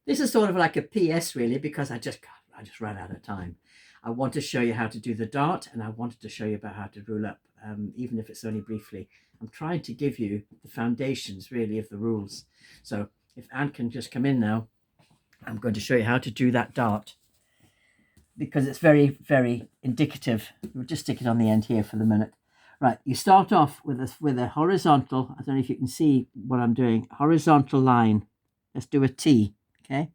This is sort of like a PS really, because I just ran out of time. I want to show you how to do the dart, and I wanted to show you about how to rule up, even if it's only briefly. I'm trying to give you the foundations really of the rules. So if Anne can just come in now, I'm going to show you how to do that dart, because it's very, very indicative. We'll just stick it on the end here for the minute. Right, you start off with a horizontal, I don't know if you can see what I'm doing, horizontal line. Let's do a T, okay?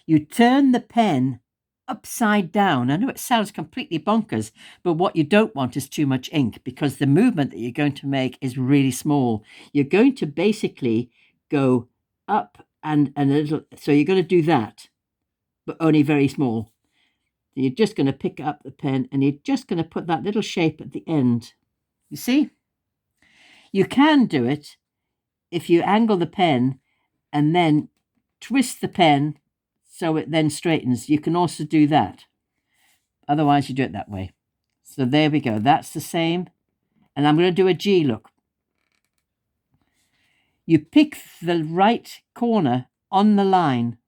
You turn the pen upside down. I know it sounds completely bonkers, but what you don't want is too much ink, because the movement that you're going to make is really small. You're going to basically go up and a little, so you're going to do that, but only very small. You're just going to pick up the pen and you're just going to put that little shape at the end. You see? You can do it if you angle the pen and then twist the pen so it then straightens. You can also do that. Otherwise, you do it that way. So there we go. That's the same. And I'm going to do a G, look. You pick the right corner on the line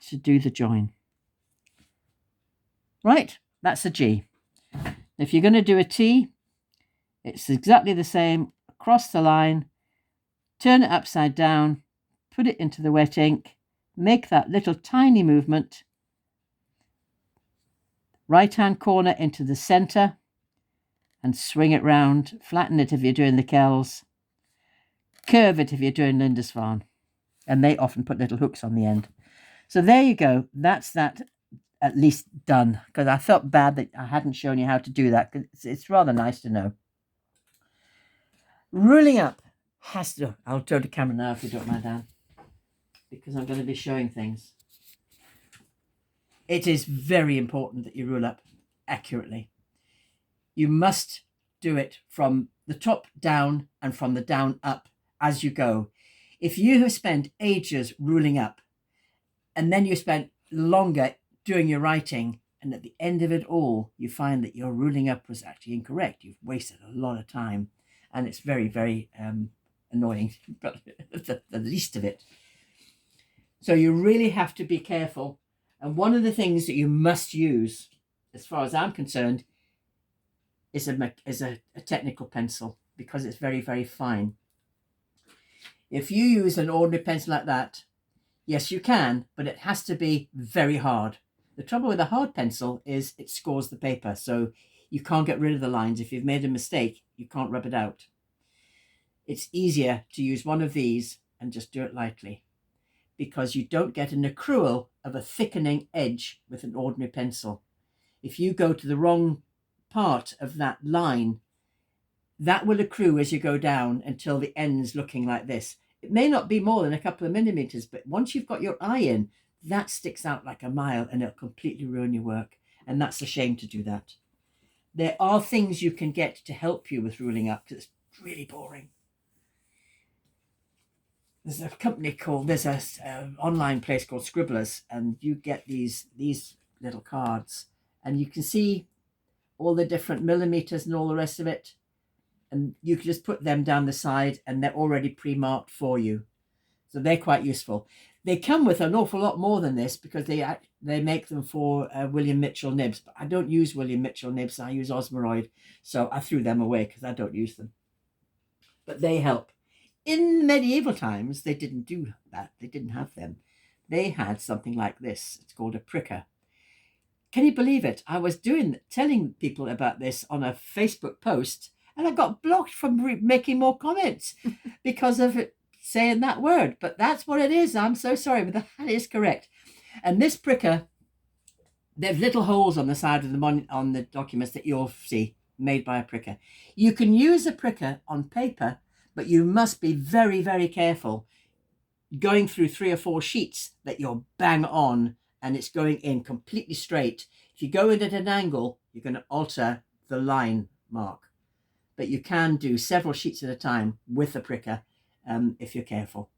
to do the join. Right? That's a G. If you're going to do a T, it's exactly the same. Across the line, turn it upside down, put it into the wet ink, make that little tiny movement, right hand corner into the center, and swing it round. Flatten it if you're doing the Kells, curve it if you're doing Lindisfarne, and they often put little hooks on the end. So there you go. That's that at least done, because I felt bad that I hadn't shown you how to do that, because it's rather nice to know. Ruling up has to, I'll turn the camera now if you don't mind, Anne, because I'm going to be showing things. It is very important that you rule up accurately. You must do it from the top down and from the down up as you go. If you have spent ages ruling up and then you spent longer doing your writing, and at the end of it all, you find that your ruling up was actually incorrect, you've wasted a lot of time, and it's very, very annoying, but the least of it. So you really have to be careful. And one of the things that you must use, as far as I'm concerned, is a technical pencil, because it's very, very fine. If you use an ordinary pencil like that, yes, you can, but it has to be very hard. The trouble with a hard pencil is it scores the paper, so you can't get rid of the lines. If you've made a mistake, you can't rub it out. It's easier to use one of these and just do it lightly, because you don't get an accrual of a thickening edge with an ordinary pencil. If you go to the wrong part of that line, that will accrue as you go down until the end's looking like this. It may not be more than a couple of millimeters, but once you've got your eye in, that sticks out like a mile and it'll completely ruin your work. And that's a shame to do that. There are things you can get to help you with ruling up, because it's really boring. There's a company called, there's a online place called Scribblers, and you get these little cards, and you can see all the different millimeters and all the rest of it, and you can just put them down the side and they're already pre-marked for you. So they're quite useful. They come with an awful lot more than this, because they make them for William Mitchell nibs, but I don't use William Mitchell nibs. I use Osmeroid, so I threw them away because I don't use them. But they help. In medieval times, they didn't do that. They didn't have them. They had something like this. It's called a pricker. Can you believe it? I was telling people about this on a Facebook post, and I got blocked from making more comments because of it saying that word. But that's what it is. I'm so sorry, but that is correct. And this pricker, there's little holes on the side of on the documents that you'll see made by a pricker. You can use a pricker on paper, but you must be very, very careful going through 3 or 4 sheets that you're bang on and it's going in completely straight. If you go in at an angle, you're going to alter the line mark. But you can do several sheets at a time with a pricker if you're careful.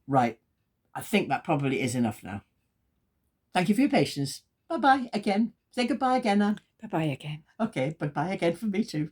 Right, I think that probably is enough now. Thank you for your patience. Bye-bye again. Say goodbye again, Anne. Bye-bye again. Okay, bye-bye again from me too.